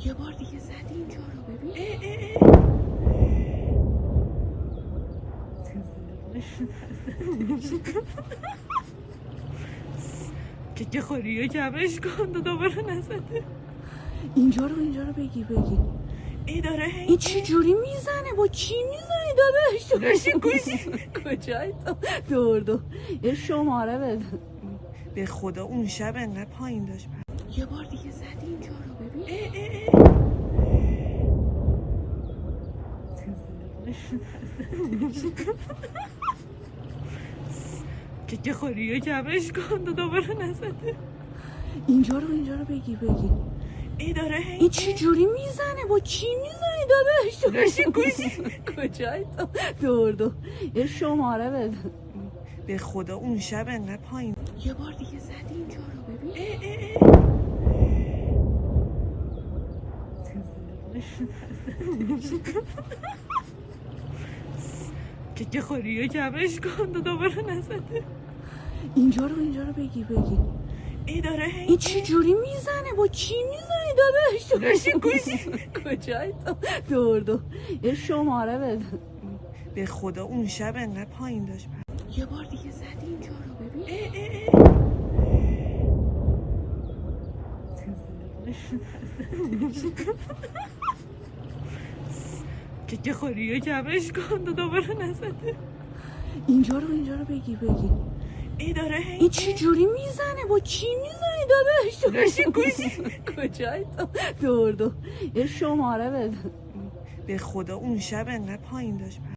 یه بار دیگه زدی اینجا رو ببین. که خوری و جمعش کن دوباره نزده. اینجا رو بگی ای داره این چی جوری میزنه؟ با چی میزنی داداش؟ گوشی کجایی تو؟ دور یه شماره بده. به خدا اون شب انقدر پایین داشت. یه بار دیگه زدی اینجا رو ببین. که خوری و جمعش کن دوباره نزده. اینجا رو بگی ای داره این چی جوری میزنه؟ با چی میزنی داداش؟ گوشی کجایی تو؟ دور یه شماره بده. به خدا اون شب انقدر پایین. یه بار دیگه زدی اینجا رو ببین. که خوری و جمعش کن دوباره نزده. اینجا رو بگی ای داره این چی جوری میزنه؟ با چی میزنی داداش؟ گوشی کجایی تو؟ دور یه شماره بده. به خدا اون شب انقدر پایین داشت. یه بار دیگه زدی اینجا رو ببین. که خوری و جمعش کن دوباره نزده. اینجا رو بگی ای داره این چی جوری میزنه؟ با چی میزنی داداش؟ گوشی کجایی تو؟ دور یه شماره بده. به خدا اون شب انقدر پایین داشت.